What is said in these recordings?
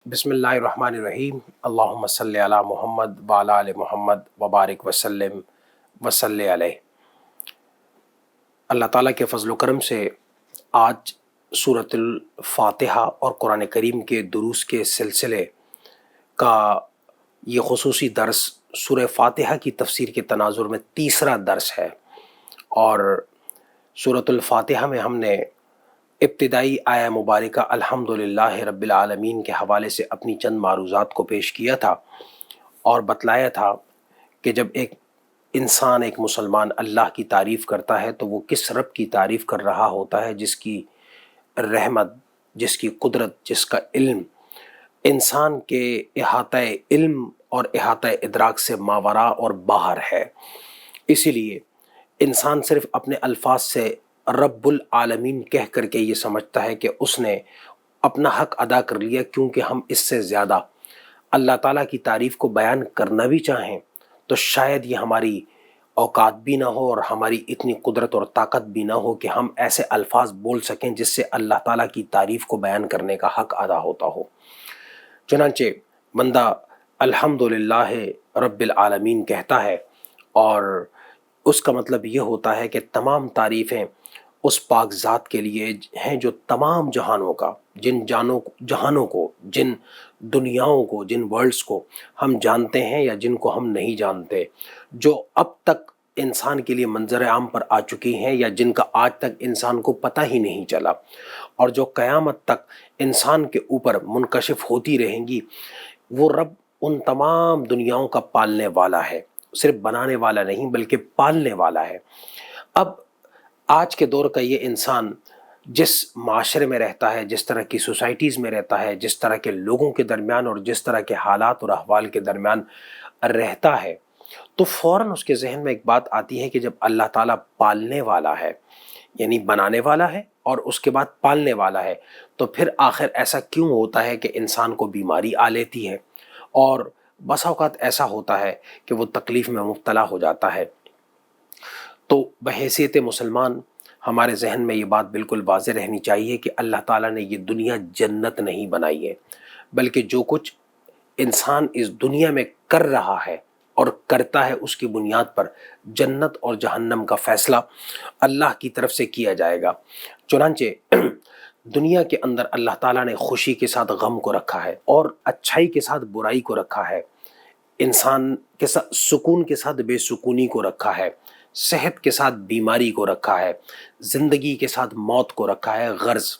بسم اللہ الرحمن الرحیم۔ اللہم صلی علی محمد وعلی آل محمد وبارک وسلم وصلی علیہ۔ اللہ تعالیٰ کے فضل و کرم سے آج سورۃ الفاتحہ اور قرآن کریم کے دروس کے سلسلے کا یہ خصوصی درس سورہ فاتحہ کی تفسیر کے تناظر میں تیسرا درس ہے، اور سورۃ الفاتحہ میں ہم نے ابتدائی آیہ مبارکہ الحمدللہ رب العالمین کے حوالے سے اپنی چند معروضات کو پیش کیا تھا اور بتلایا تھا کہ جب ایک انسان، ایک مسلمان اللہ کی تعریف کرتا ہے تو وہ کس رب کی تعریف کر رہا ہوتا ہے جس کی رحمت، جس کی قدرت، جس کا علم انسان کے احاطہ علم اور احاطہ ادراک سے ماوراء اور باہر ہے۔ اسی لیے انسان صرف اپنے الفاظ سے رب العالمین کہہ کر کے یہ سمجھتا ہے کہ اس نے اپنا حق ادا کر لیا، کیونکہ ہم اس سے زیادہ اللہ تعالیٰ کی تعریف کو بیان کرنا بھی چاہیں تو شاید یہ ہماری اوقات بھی نہ ہو اور ہماری اتنی قدرت اور طاقت بھی نہ ہو کہ ہم ایسے الفاظ بول سکیں جس سے اللہ تعالیٰ کی تعریف کو بیان کرنے کا حق ادا ہوتا ہو۔ چنانچہ بندہ الحمدللہ رب العالمین کہتا ہے، اور اس کا مطلب یہ ہوتا ہے کہ تمام تعریفیں اس پاک ذات کے لیے ہیں جو تمام جہانوں کا، جہانوں کو، جن دنیاؤں کو، جن ورلڈز کو ہم جانتے ہیں یا جن کو ہم نہیں جانتے، جو اب تک انسان کے لیے منظر عام پر آ چکی ہیں یا جن کا آج تک انسان کو پتہ ہی نہیں چلا، اور جو قیامت تک انسان کے اوپر منکشف ہوتی رہیں گی۔ وہ رب ان تمام دنیاؤں کا پالنے والا ہے، صرف بنانے والا نہیں بلکہ پالنے والا ہے۔ اب آج کے دور کا یہ انسان جس معاشرے میں رہتا ہے، جس طرح کی سوسائٹیز میں رہتا ہے، جس طرح کے لوگوں کے درمیان اور جس طرح کے حالات اور احوال کے درمیان رہتا ہے، تو فوراً اس کے ذہن میں ایک بات آتی ہے کہ جب اللہ تعالیٰ پالنے والا ہے، یعنی بنانے والا ہے اور اس کے بعد پالنے والا ہے، تو پھر آخر ایسا کیوں ہوتا ہے کہ انسان کو بیماری آ لیتی ہے، اور بسا اوقات ایسا ہوتا ہے کہ وہ تکلیف میں مبتلا ہو جاتا ہے۔ تو بحیثیت مسلمان ہمارے ذہن میں یہ بات بالکل واضح رہنی چاہیے کہ اللہ تعالیٰ نے یہ دنیا جنت نہیں بنائی ہے، بلکہ جو کچھ انسان اس دنیا میں کر رہا ہے اور کرتا ہے اس کی بنیاد پر جنت اور جہنم کا فیصلہ اللہ کی طرف سے کیا جائے گا۔ چنانچہ دنیا کے اندر اللہ تعالیٰ نے خوشی کے ساتھ غم کو رکھا ہے، اور اچھائی کے ساتھ برائی کو رکھا ہے، انسان کے ساتھ سکون کے ساتھ بے سکونی کو رکھا ہے، صحت کے ساتھ بیماری کو رکھا ہے، زندگی کے ساتھ موت کو رکھا ہے۔ غرض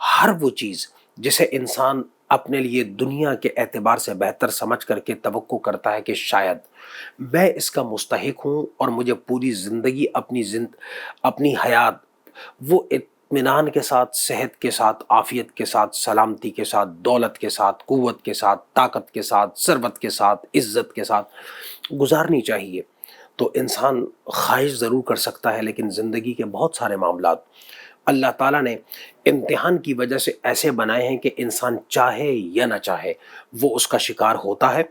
ہر وہ چیز جسے انسان اپنے لیے دنیا کے اعتبار سے بہتر سمجھ کر کے توقع کرتا ہے کہ شاید میں اس کا مستحق ہوں اور مجھے پوری زندگی اپنی حیات وہ اطمینان کے ساتھ، صحت کے ساتھ، عافیت کے ساتھ، سلامتی کے ساتھ، دولت کے ساتھ، قوت کے ساتھ، طاقت کے ساتھ، ثروت کے ساتھ، عزت کے ساتھ گزارنی چاہیے، تو انسان خواہش ضرور کر سکتا ہے، لیکن زندگی کے بہت سارے معاملات اللہ تعالیٰ نے امتحان کی وجہ سے ایسے بنائے ہیں کہ انسان چاہے یا نہ چاہے وہ اس کا شکار ہوتا ہے۔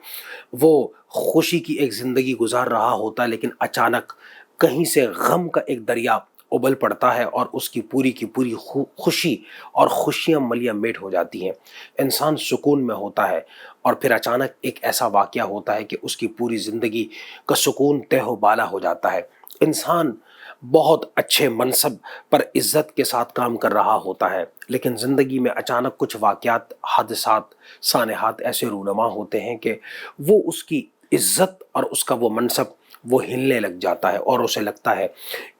وہ خوشی کی ایک زندگی گزار رہا ہوتا ہے، لیکن اچانک کہیں سے غم کا ایک دریا ابل پڑتا ہے اور اس کی پوری خوشی اور خوشیاں ملیاں میٹ ہو جاتی ہیں۔ انسان سکون میں ہوتا ہے اور پھر اچانک ایک ایسا واقعہ ہوتا ہے کہ اس کی پوری زندگی کا سکون تہ و بالا ہو جاتا ہے۔ انسان بہت اچھے منصب پر عزت کے ساتھ کام کر رہا ہوتا ہے، لیکن زندگی میں اچانک کچھ واقعات، حادثات، سانحات ایسے رونما ہوتے ہیں کہ وہ اس کی عزت اور اس کا وہ منصب وہ ہلنے لگ جاتا ہے، اور اسے لگتا ہے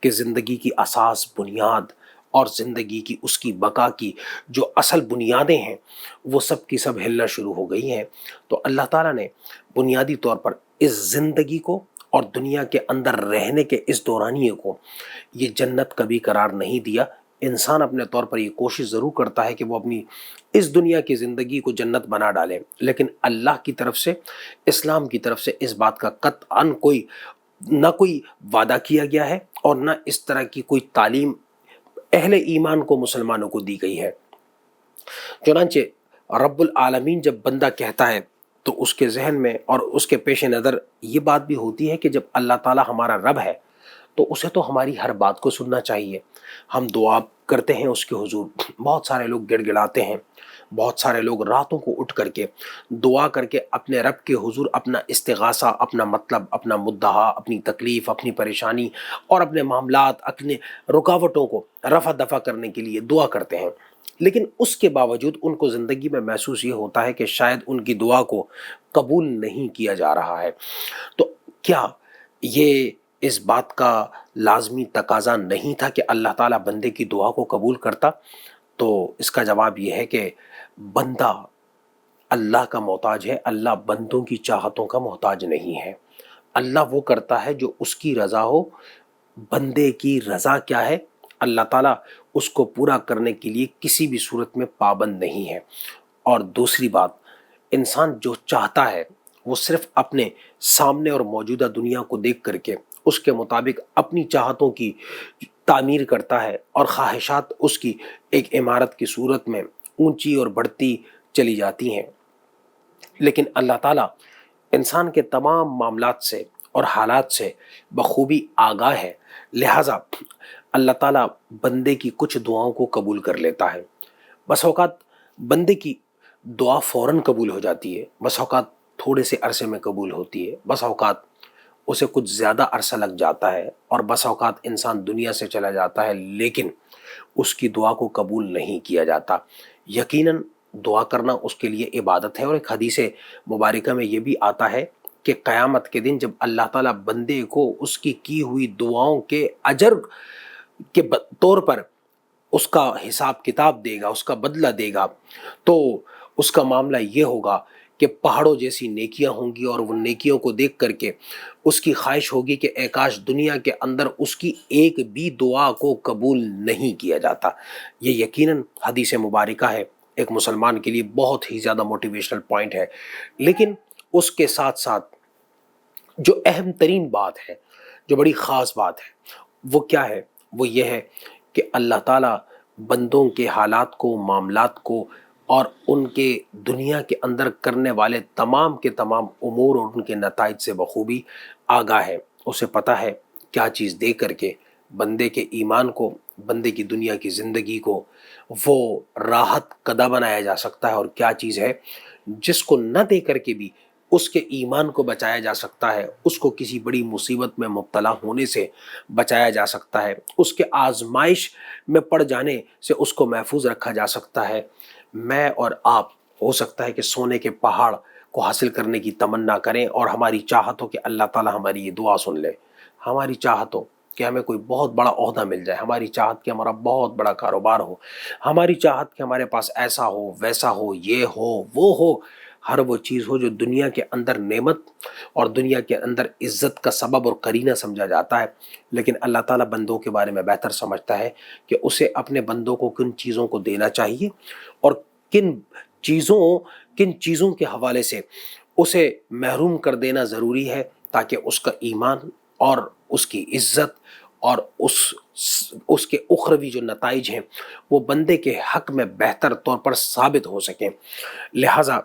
کہ زندگی کی اساس، بنیاد اور زندگی کی اس کی بقا کی جو اصل بنیادیں ہیں وہ سب کی سب ہلنا شروع ہو گئی ہیں۔ تو اللہ تعالیٰ نے بنیادی طور پر اس زندگی کو اور دنیا کے اندر رہنے کے اس دورانیے کو یہ جنت کبھی قرار نہیں دیا۔ انسان اپنے طور پر یہ کوشش ضرور کرتا ہے کہ وہ اپنی اس دنیا کی زندگی کو جنت بنا ڈالے، لیکن اللہ کی طرف سے، اسلام کی طرف سے اس بات کا قطعاً نہ کوئی وعدہ کیا گیا ہے اور نہ اس طرح کی کوئی تعلیم اہل ایمان کو، مسلمانوں کو دی گئی ہے۔ چنانچہ رب العالمین جب بندہ کہتا ہے تو اس کے ذہن میں اور اس کے پیش نظر یہ بات بھی ہوتی ہے کہ جب اللہ تعالیٰ ہمارا رب ہے تو اسے تو ہماری ہر بات کو سننا چاہیے۔ ہم دعا کرتے ہیں اس کے حضور، بہت سارے لوگ گڑ گڑاتے ہیں، بہت سارے لوگ راتوں کو اٹھ کر کے دعا کر کے اپنے رب کے حضور اپنا استغاثہ، اپنا مطلب، اپنا مدعا، اپنی تکلیف، اپنی پریشانی اور اپنے معاملات، اپنے رکاوٹوں کو رفع دفع کرنے کے لیے دعا کرتے ہیں، لیکن اس کے باوجود ان کو زندگی میں محسوس یہ ہوتا ہے کہ شاید ان کی دعا کو قبول نہیں کیا جا رہا ہے۔ تو کیا یہ اس بات کا لازمی تقاضا نہیں تھا کہ اللہ تعالیٰ بندے کی دعا کو قبول کرتا؟ تو اس کا جواب یہ ہے کہ بندہ اللہ کا محتاج ہے، اللہ بندوں کی چاہتوں کا محتاج نہیں ہے۔ اللہ وہ کرتا ہے جو اس کی رضا ہو۔ بندے کی رضا کیا ہے؟ اللہ تعالیٰ اس کو پورا کرنے کے لیے کسی بھی صورت میں پابند نہیں ہے۔ اور دوسری بات، انسان جو چاہتا ہے وہ صرف اپنے سامنے اور موجودہ دنیا کو دیکھ کر کے اس کے مطابق اپنی چاہتوں کی تعمیر کرتا ہے، اور خواہشات اس کی ایک عمارت کی صورت میں اونچی اور بڑھتی چلی جاتی ہیں۔ لیکن اللہ تعالیٰ انسان کے تمام معاملات سے اور حالات سے بخوبی آگاہ ہے، لہٰذا اللہ تعالیٰ بندے کی کچھ دعاؤں کو قبول کر لیتا ہے۔ بس اوقات بندے کی دعا فوراً قبول ہو جاتی ہے، بس اوقات تھوڑے سے عرصے میں قبول ہوتی ہے، بس اوقات اسے کچھ زیادہ عرصہ لگ جاتا ہے، اور بس اوقات انسان دنیا سے چلا جاتا ہے لیکن اس کی دعا کو قبول نہیں کیا جاتا۔ یقیناً دعا کرنا اس کے لیے عبادت ہے، اور ایک حدیث مبارکہ میں یہ بھی آتا ہے کہ قیامت کے دن جب اللہ تعالیٰ بندے کو اس کی ہوئی دعاؤں کے اجر کے طور پر اس کا حساب کتاب دے گا، اس کا بدلہ دے گا، تو اس کا معاملہ یہ ہوگا کہ پہاڑوں جیسی نیکیاں ہوں گی، اور وہ نیکیوں کو دیکھ کر کے اس کی خواہش ہوگی کہ اے کاش دنیا کے اندر اس کی ایک بھی دعا کو قبول نہیں کیا جاتا۔ یہ یقیناً حدیث مبارکہ ہے، ایک مسلمان کے لیے بہت ہی زیادہ موٹیویشنل پوائنٹ ہے، لیکن اس کے ساتھ ساتھ جو اہم ترین بات ہے، جو بڑی خاص بات ہے، وہ کیا ہے؟ وہ یہ ہے کہ اللہ تعالیٰ بندوں کے حالات کو، معاملات کو، اور ان کے دنیا کے اندر کرنے والے تمام کے تمام امور اور ان کے نتائج سے بخوبی آگاہ ہے۔ اسے پتہ ہے کیا چیز دے کر کے بندے کے ایمان کو، بندے کی دنیا کی زندگی کو وہ راحت قدا بنایا جا سکتا ہے، اور کیا چیز ہے جس کو نہ دے کر کے بھی اس کے ایمان کو بچایا جا سکتا ہے، اس کو کسی بڑی مصیبت میں مبتلا ہونے سے بچایا جا سکتا ہے، اس کے آزمائش میں پڑ جانے سے اس کو محفوظ رکھا جا سکتا ہے۔ میں اور آپ ہو سکتا ہے کہ سونے کے پہاڑ کو حاصل کرنے کی تمنا کریں، اور ہماری چاہت ہو کہ اللہ تعالیٰ ہماری یہ دعا سن لے، ہماری چاہت ہو کہ ہمیں کوئی بہت بڑا عہدہ مل جائے، ہماری چاہت کہ ہمارا بہت بڑا کاروبار ہو، ہماری چاہت کہ ہمارے پاس ایسا ہو، ویسا ہو، یہ ہو، وہ ہو، ہر وہ چیز ہو جو دنیا کے اندر نعمت اور دنیا کے اندر عزت کا سبب اور قرینہ سمجھا جاتا ہے، لیکن اللہ تعالیٰ بندوں کے بارے میں بہتر سمجھتا ہے کہ اسے اپنے بندوں کو کن چیزوں کو دینا چاہیے، اور کن چیزوں کے حوالے سے اسے محروم کر دینا ضروری ہے، تاکہ اس کا ایمان اور اس کی عزت اور اس کے اخروی جو نتائج ہیں وہ بندے کے حق میں بہتر طور پر ثابت ہو سکیں۔ لہٰذا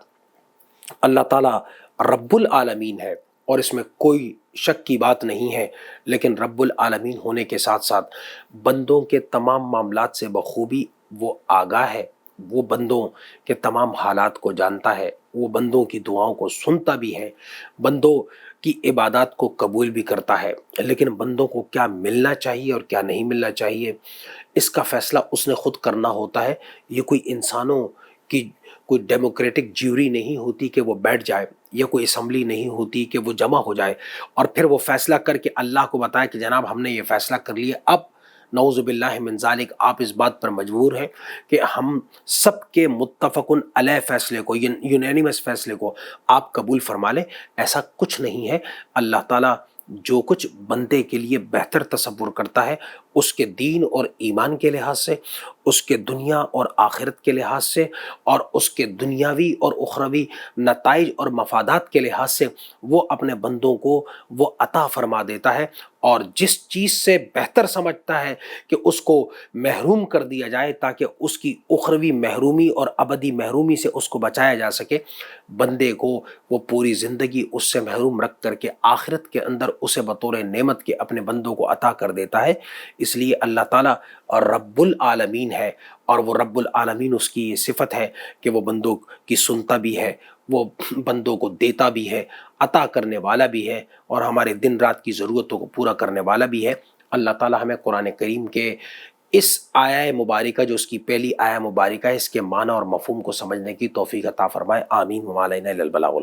اللہ تعالیٰ رب العالمین ہے، اور اس میں کوئی شک کی بات نہیں ہے، لیکن رب العالمین ہونے کے ساتھ ساتھ بندوں کے تمام معاملات سے بخوبی وہ آگاہ ہے، وہ بندوں کے تمام حالات کو جانتا ہے، وہ بندوں کی دعاؤں کو سنتا بھی ہے، بندوں کی عبادات کو قبول بھی کرتا ہے، لیکن بندوں کو کیا ملنا چاہیے اور کیا نہیں ملنا چاہیے اس کا فیصلہ اس نے خود کرنا ہوتا ہے۔ یہ کوئی انسانوں کی کوئی ڈیموکریٹک جیوری نہیں ہوتی کہ وہ بیٹھ جائے، یا کوئی اسمبلی نہیں ہوتی کہ وہ جمع ہو جائے اور پھر وہ فیصلہ کر کے اللہ کو بتائے کہ جناب ہم نے یہ فیصلہ کر لیا، اب نعوذ باللہ من ذالک آپ اس بات پر مجبور ہیں کہ ہم سب کے متفقن علیہ فیصلے کو، یونینیمس فیصلے کو آپ قبول فرما لیں۔ ایسا کچھ نہیں ہے۔ اللہ تعالیٰ جو کچھ بندے کے لیے بہتر تصور کرتا ہے، اس کے دین اور ایمان کے لحاظ سے، اس کے دنیا اور آخرت کے لحاظ سے، اور اس کے دنیاوی اور اخروی نتائج اور مفادات کے لحاظ سے وہ اپنے بندوں کو وہ عطا فرما دیتا ہے، اور جس چیز سے بہتر سمجھتا ہے کہ اس کو محروم کر دیا جائے تاکہ اس کی اخروی محرومی اور ابدی محرومی سے اس کو بچایا جا سکے، بندے کو وہ پوری زندگی اس سے محروم رکھ کر کے آخرت کے اندر اسے بطور نعمت کے اپنے بندوں کو عطا کر دیتا ہے۔ اس لیے اللہ تعالیٰ اور رب العالمین ہے، اور وہ رب العالمین اس کی یہ صفت ہے کہ وہ بندوں کی سنتا بھی ہے، وہ بندوں کو دیتا بھی ہے، عطا کرنے والا بھی ہے، اور ہمارے دن رات کی ضرورتوں کو پورا کرنے والا بھی ہے۔ اللہ تعالی ہمیں قرآن کریم کے اس آیہ مبارکہ جو اس کی پہلی آیہ مبارکہ ہے، اس کے معنی اور مفہوم کو سمجھنے کی توفیق عطا فرمائے۔ آمین۔ وما علینا الا البلاغ